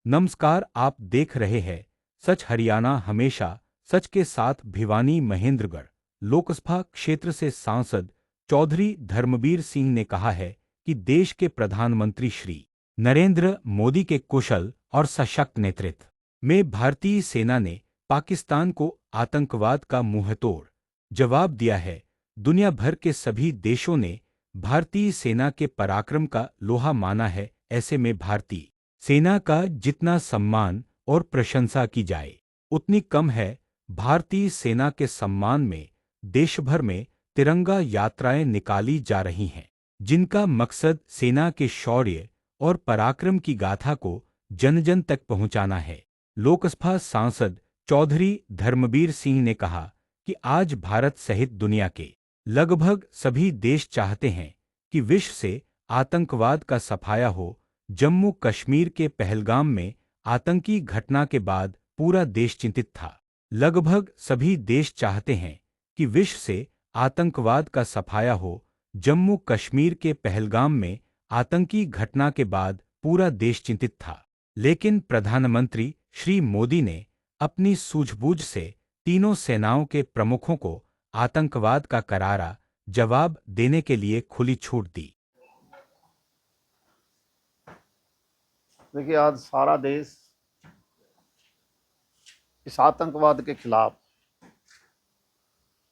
नमस्कार, आप देख रहे हैं सच हरियाणा हमेशा सच के साथ। भिवानी महेंद्रगढ़ लोकसभा क्षेत्र से सांसद चौधरी धर्मबीर सिंह ने कहा है कि देश के प्रधानमंत्री श्री नरेंद्र मोदी के कुशल और सशक्त नेतृत्व में भारतीय सेना ने पाकिस्तान को आतंकवाद का मुंहतोड़ जवाब दिया है। दुनिया भर के सभी देशों ने भारतीय सेना के पराक्रम का लोहा माना है। ऐसे में भारतीय सेना का जितना सम्मान और प्रशंसा की जाए उतनी कम है। भारतीय सेना के सम्मान में देश भर में तिरंगा यात्राएं निकाली जा रही हैं, जिनका मकसद सेना के शौर्य और पराक्रम की गाथा को जन जन तक पहुंचाना है। लोकसभा सांसद चौधरी धर्मबीर सिंह ने कहा कि आज भारत सहित दुनिया के लगभग सभी देश चाहते हैं कि विश्व से आतंकवाद का सफाया हो। जम्मू कश्मीर के पहलगाम में आतंकी घटना के बाद पूरा देश चिंतित था। लगभग सभी देश चाहते हैं कि विश्व से आतंकवाद का सफाया हो। जम्मू कश्मीर के पहलगाम में आतंकी घटना के बाद पूरा देश चिंतित था, लेकिन प्रधानमंत्री श्री मोदी ने अपनी सूझबूझ से तीनों सेनाओं के प्रमुखों को आतंकवाद का करारा जवाब देने के लिए खुली छूट दी। देखिए, आज सारा देश इस आतंकवाद के खिलाफ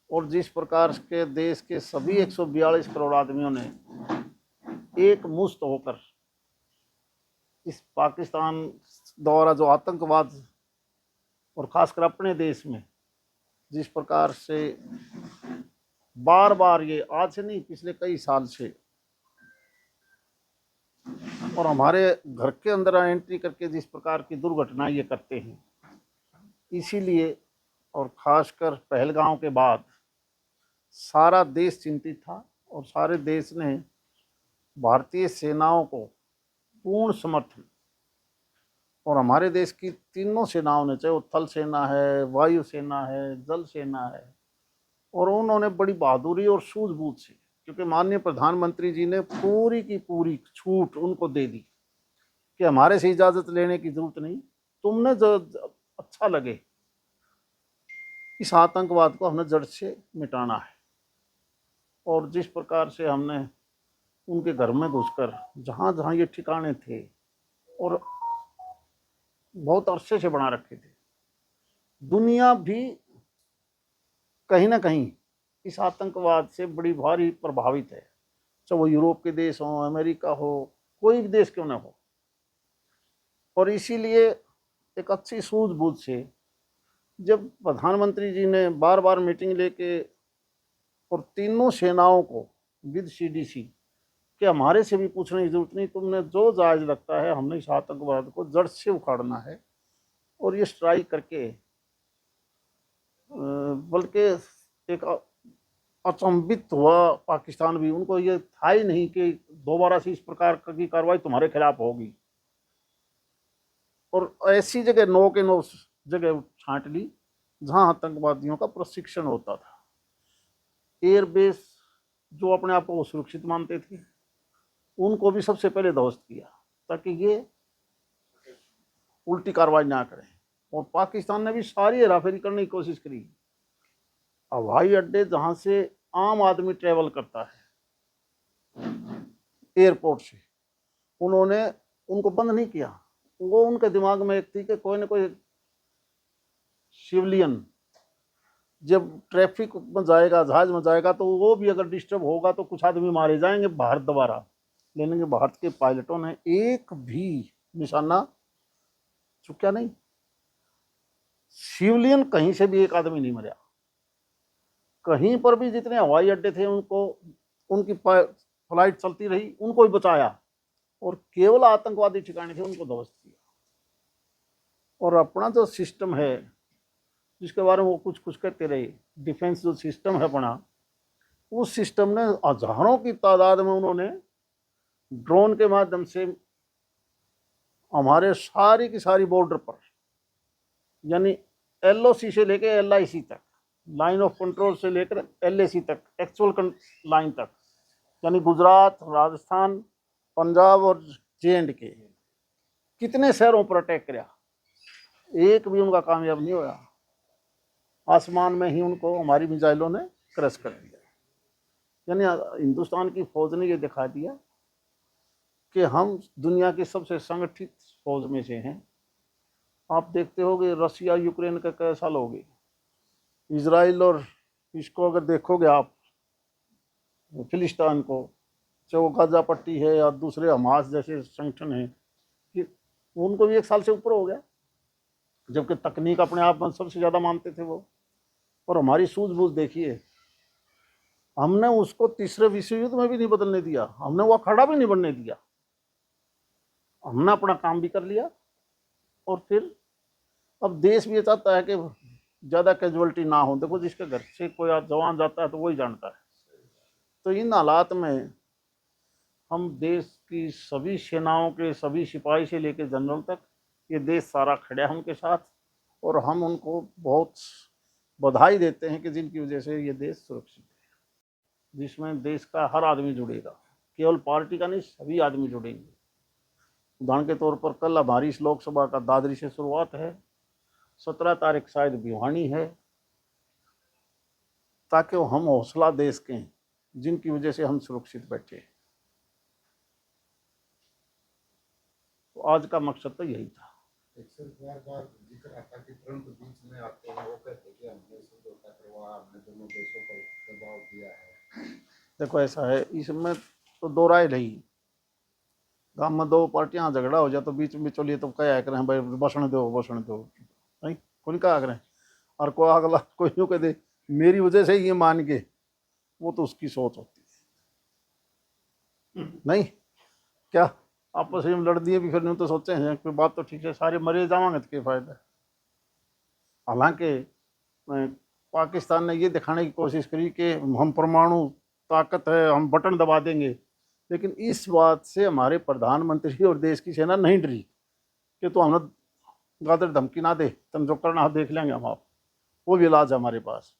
और जिस प्रकार के देश के सभी 142 करोड़ आदमियों ने एक मुश्त होकर इस पाकिस्तान द्वारा जो आतंकवाद और खासकर अपने देश में जिस प्रकार से बार बार, ये आज से नहीं पिछले कई साल से, और हमारे घर के अंदर एंट्री करके जिस प्रकार की दुर्घटनाएं ये करते हैं, इसीलिए और खासकर पहलगांव के बाद सारा देश चिंतित था और सारे देश ने भारतीय सेनाओं को पूर्ण समर्थन, और हमारे देश की तीनों सेनाओं ने, चाहे वो थल सेना है, वायु सेना है, जल सेना है, और उन्होंने बड़ी बहादुरी और सूझबूझ से, क्योंकि माननीय प्रधानमंत्री जी ने पूरी की पूरी छूट उनको दे दी कि हमारे से इजाज़त लेने की जरूरत नहीं, तुमने जो अच्छा लगे इस आतंकवाद को हमने जड़ से मिटाना है। और जिस प्रकार से हमने उनके घर में घुसकर जहाँ जहाँ ये ठिकाने थे और बहुत अरसे से बना रखे थे, दुनिया भी कहीं ना कहीं इस आतंकवाद से बड़ी भारी प्रभावित है, चाहे वो यूरोप के देश हो, अमेरिका हो, कोई भी देश क्यों ना हो। और इसीलिए एक अच्छी सूझबूझ से जब प्रधानमंत्री जी ने बार बार मीटिंग लेके और तीनों सेनाओं को विद सीडीसी कि हमारे से भी पूछने की जरूरत नहीं, तुमने जो जायज लगता है, हमने इस आतंकवाद को जड़ से उखाड़ना है और ये स्ट्राइक करके, बल्कि एक अचंभित हुआ पाकिस्तान भी, उनको ये था ही नहीं कि दोबारा से इस प्रकार की कार्रवाई तुम्हारे खिलाफ होगी। और ऐसी जगह 9 के 9 जगह छांट ली जहां आतंकवादियों का प्रशिक्षण होता था। एयरबेस जो अपने आप को सुरक्षित मानते थे, उनको भी सबसे पहले ध्वस्त किया ताकि ये उल्टी कार्रवाई ना करें। और पाकिस्तान ने भी सारी हेराफेरी करने की कोशिश करी। हवाई अड्डे जहां से आम आदमी ट्रेवल करता है एयरपोर्ट से, उन्होंने उनको बंद नहीं किया। वो उनके दिमाग में एक थी कि कोई ना कोई सिविलियन जब ट्रैफिक में जाएगा, जहाज में जाएगा, तो वो भी अगर डिस्टर्ब होगा तो कुछ आदमी मारे जाएंगे भारत दोबारा। लेकिन भारत के पायलटों ने एक भी निशाना चुका नहीं, सिविलियन कहीं से भी एक आदमी नहीं मरा। कहीं पर भी जितने हवाई अड्डे थे उनको, उनकी फ्लाइट चलती रही, उनको भी बचाया, और केवल आतंकवादी ठिकाने थे उनको ध्वस्त किया। और अपना जो सिस्टम है जिसके बारे में वो कुछ कुछ कहते रहे, डिफेंस जो सिस्टम है अपना, उस सिस्टम ने हजारों की तादाद में उन्होंने ड्रोन के माध्यम से हमारे सारी की सारी बॉर्डर पर, यानी LOC से लेकर LIC तक, लाइन ऑफ कंट्रोल से लेकर LAC तक, एक्चुअल लाइन तक, यानी गुजरात, राजस्थान, पंजाब और JNK, कितने शहरों पर अटैक किया, एक भी उनका कामयाब नहीं हुआ। आसमान में ही उनको हमारी मिसाइलों ने क्रश कर दिया। यानी हिंदुस्तान की फौज ने ये दिखा दिया कि हम दुनिया की सबसे संगठित फौज में से हैं। आप देखते होगे रसिया यूक्रेन का कैसा लोगे, इजराइल और इसको अगर देखोगे आप, फिलिस्तीन को, चाहे वो गाजा पट्टी है या दूसरे हमास जैसे संगठन हैं, कि उनको भी 1 साल से ऊपर हो गया, जबकि तकनीक अपने आप में सबसे ज़्यादा मानते थे वो। और हमारी सूझबूझ देखिए, हमने उसको तीसरे विश्व युद्ध में भी नहीं बदलने दिया, हमने वो खड़ा भी नहीं बनने दिया। हमने अपना काम भी कर लिया। और फिर अब देश भी ये चाहता है कि ज़्यादा कैजुअलिटी ना हो। देखो, जिसके घर से कोई जवान जाता है तो वही जानता है। तो इन हालात में हम देश की सभी सेनाओं के सभी सिपाही से लेकर जनरल तक, ये देश सारा खड़ा है उनके साथ। और हम उनको बहुत बधाई देते हैं कि जिनकी वजह से ये देश सुरक्षित है, जिसमें देश का हर आदमी जुड़ेगा, केवल पार्टी का नहीं, सभी आदमी जुड़ेंगे। उदाहरण के तौर पर कल हमारी इस लोकसभा का दादरी से शुरुआत है, 17 तारीख शायद भिवानी है, ताकि हम हौसला दे सकें जिनकी वजह से हम सुरक्षित बैठे। तो आज का मकसद तो यही था। बार जिक्र आता कि ट्रंप बीच में आते हैं, वो कहते कि हमने समझौता करवा, हमने दोनों देशों पर दबाव दिया है। देखो, ऐसा है, इसमें तो दो राय नहीं। गाँव में दो पार्टियां झगड़ा हो जाए तो बीच में चलिए तो क्या करें भाई, बसण दो नहीं, कौन क्या करें। और कोई अगला कोई यूँ कह दे मेरी वजह से ये मान के, वो तो उसकी सोच होती है। नहीं क्या आपस में लड़ दिए भी, फिर नहीं तो सोचे हैं कोई बात तो ठीक है, सारे मरे जावांगे तो क्या फायदा। हालांकि पाकिस्तान ने ये दिखाने की कोशिश करी कि हम परमाणु ताकत है, हम बटन दबा देंगे, लेकिन इस बात से हमारे प्रधानमंत्री और देश की सेना नहीं डरी कि तो हमें गादर धमकी ना दे, तुम जो करना है देख लेंगे हम आप। वो भी इलाज है हमारे पास,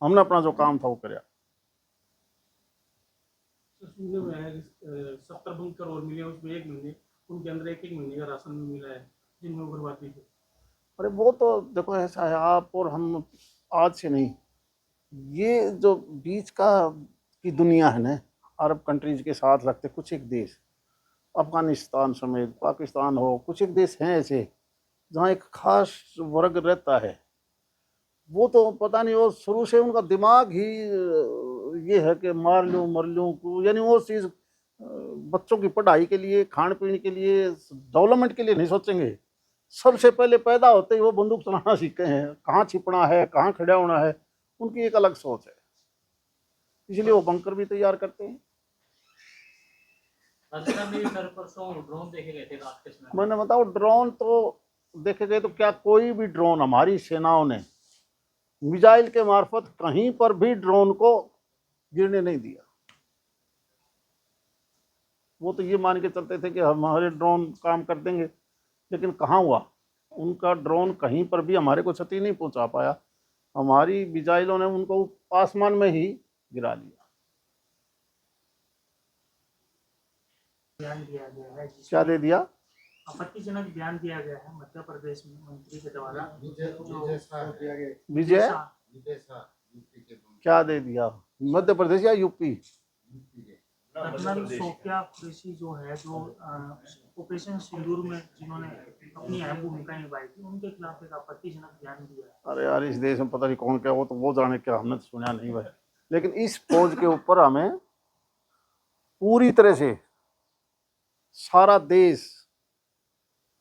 हमने अपना जो काम था वो कराया। 70 बंकर और मिले, उसमें 1 महीने उनके अंदर 1 महीने का राशन भी मिला है, जिनमें उग्रवादी थे। अरे वो तो देखो, ऐसा है, आप और हम आज से नहीं, ये जो बीच का की दुनिया है ना, अरब कंट्रीज के साथ लगते कुछ एक देश, अफगानिस्तान समेत, पाकिस्तान हो, कुछ एक देश हैं ऐसे जहाँ एक खास वर्ग रहता है। वो तो पता नहीं, वो शुरू से उनका दिमाग ही ये है कि मार लूँ मर लूँ, यानी वो चीज़ बच्चों की पढ़ाई के लिए, खान पीने के लिए, डेवलपमेंट के लिए नहीं सोचेंगे। सबसे पहले पैदा होते ही वो बंदूक चलाना सीखे हैं, कहाँ छिपना है, कहाँ खड़ा होना है, उनकी एक अलग सोच है। इसलिए वो बंकर भी तैयार करते हैं। ड्रोन देखे गए थे रात के समय। मैंने बताओ, ड्रोन तो देखे गए तो क्या कोई भी ड्रोन हमारी सेनाओं ने मिसाइल के मार्फत कहीं पर भी ड्रोन को गिरने नहीं दिया। वो तो ये मान के चलते थे कि हमारे ड्रोन काम कर देंगे, लेकिन कहाँ हुआ, उनका ड्रोन कहीं पर भी हमारे को क्षति नहीं पहुंचा पाया। हमारी मिसाइलों ने उनको आसमान में ही गिरा लिया। बयान दिया गया है, क्या दे दिया? आपत्तिजनक बयान दिया गया है मध्य प्रदेश में मंत्री के द्वारा। विजय क्या दे दिया, मध्य प्रदेश या यूपी? कर्नल सोफिया कुरैशी जो है, जो ऑपरेशन सिंदूर में जिन्होंने अपनी अहम भूमिका निभाई थी, उनके खिलाफ एक आपत्तिजनक बयान दिया है। अरे यार, इस देश में पता नहीं कौन क्या, वो तो वो जाने क्या, हमने तो सुना नहीं भाई। लेकिन इस फौज के ऊपर हमें पूरी तरह से सारा देश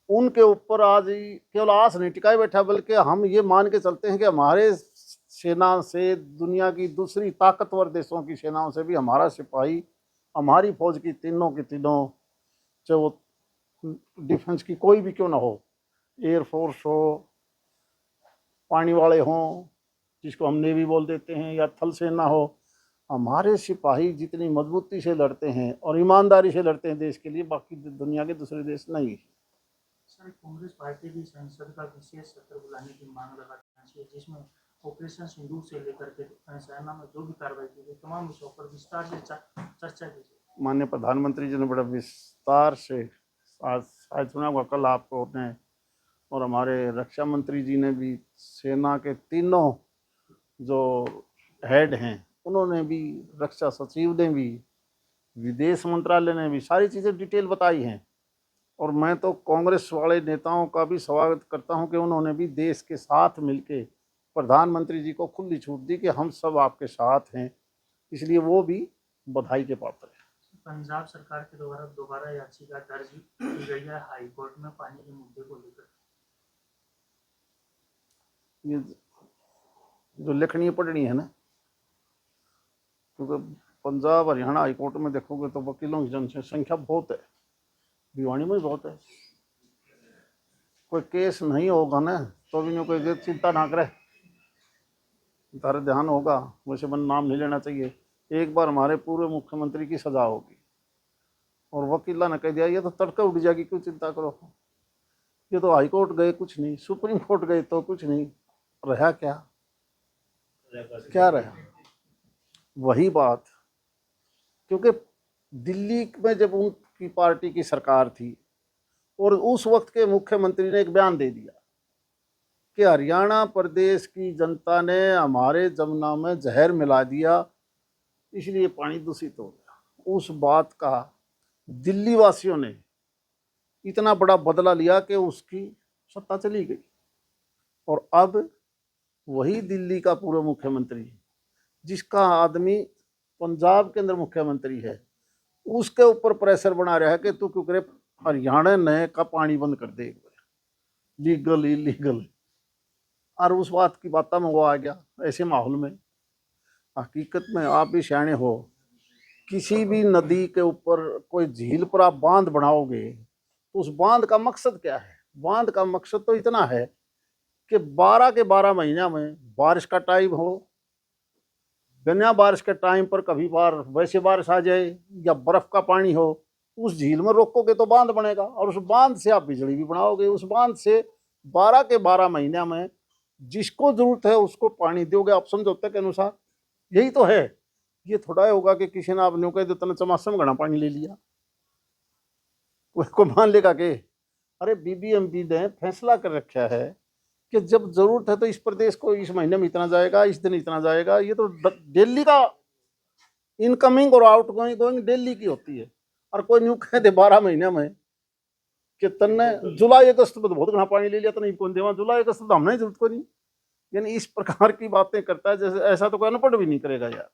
उनके ऊपर आज केवल आस नहीं टिकाए बैठा, बल्कि हम ये मान के चलते हैं कि हमारे सेना से दुनिया की दूसरी ताकतवर देशों की सेनाओं से भी हमारा सिपाही, हमारी फौज की तीनों की तीनों, चाहे वो डिफेंस की कोई भी क्यों ना हो, एयरफोर्स हो, पानी वाले हों जिसको हम नेवी बोल देते हैं, या थल सेना हो, हमारे सिपाही जितनी मजबूती से लड़ते हैं और ईमानदारी से लड़ते हैं देश के लिए, बाकी दुनिया के दूसरे देश नहीं। सर, कांग्रेस पार्टी भी संसद का विशेष सत्र बुलाने की मांग लगाना चाहिए, जिसमें ऑपरेशन सिंदूर से लेकर के सेना में जो भी कार्रवाई की गई तमाम विषयों पर विस्तार से चर्चा की जाए। माननीय प्रधानमंत्री जी ने बड़ा विस्तार से आज शायद सुना होगा कल आपको ने, और हमारे रक्षा मंत्री जी ने भी, सेना के तीनों जो हेड हैं उन्होंने भी, रक्षा सचिव ने भी, विदेश मंत्रालय ने भी सारी चीज़ें डिटेल बताई हैं। और मैं तो कांग्रेस वाले नेताओं का भी स्वागत करता हूं कि उन्होंने भी देश के साथ मिलके प्रधानमंत्री जी को खुली छूट दी कि हम सब आपके साथ हैं, इसलिए वो भी बधाई के पात्र हैं। पंजाब सरकार के द्वारा दोबारा याचिका दर्ज की गई है हाई कोर्ट में पानी के मुद्दे को लेकर। ये जो लिखनी पढ़नी है ना, क्योंकि पंजाब हरियाणा हाई कोर्ट में देखोगे तो वकीलों की जनसंख्या बहुत है, भिवानी में बहुत है। कोई केस नहीं होगा ना तो भी नहीं कोई चिंता ना करे, तारा ध्यान होगा, वैसे मन नाम नहीं लेना चाहिए। एक बार हमारे पूर्व मुख्यमंत्री की सजा होगी और वकीला ने कह दिया ये तो तड़का उड़ जाएगी, क्यों चिंता करो, ये तो हाई कोर्ट गए कुछ नहीं, सुप्रीम कोर्ट गए तो कुछ नहीं, रहा क्या, क्या रहा वही बात। क्योंकि दिल्ली में जब उनकी पार्टी की सरकार थी और उस वक्त के मुख्यमंत्री ने एक बयान दे दिया कि हरियाणा प्रदेश की जनता ने हमारे जमुना में जहर मिला दिया, इसलिए पानी दूषित हो गया। उस बात का दिल्ली वासियों ने इतना बड़ा बदला लिया कि उसकी सत्ता चली गई। और अब वही दिल्ली का पूर्व मुख्यमंत्री, जिसका आदमी पंजाब के अंदर मुख्यमंत्री है, उसके ऊपर प्रेशर बना रहा है कि तू क्यों करे हरियाणा ने का पानी बंद कर दे, लीगल इलीगल। और उस बात की बात में वो आ गया ऐसे माहौल में। हकीकत में आप भी सियाने हो, किसी भी नदी के ऊपर कोई झील पर आप बांध बनाओगे तो उस बांध का मकसद क्या है? बांध का मकसद तो इतना है कि 12 के 12 महीना में बारिश का टाइम हो, बिना बारिश के टाइम पर कभी बार वैसे बारिश आ जाए या बर्फ का पानी हो, उस झील में रोकोगे तो बांध बनेगा और उस बांध से आप बिजली भी बनाओगे। उस बांध से 12 के 12 महीने में जिसको जरूरत है उसको पानी दोगे आप समझौते के अनुसार। यही तो है। ये थोड़ा होगा कि किसी ने आपने कह दो चमासम घना पानी ले लिया, उसको मान लेगा कि अरे बीबीएमबी ने फैसला कर रखा है कि जब जरूरत है तो इस प्रदेश को इस महीने में इतना जाएगा, इस दिन इतना जाएगा। ये तो दिल्ली का इनकमिंग और आउट गोइंग दिल्ली की होती है। और कोई न्यू कह दे 12 महीने में कि तन्ने जुलाई अगस्त में तो बहुत घना पानी ले लिया, तो नहीं कौन देवा, जुलाई अगस्त तो हमने जरूरत को नहीं। यानी इस प्रकार की बातें करता है जैसे ऐसा तो कोई अनपढ़ भी नहीं करेगा यार।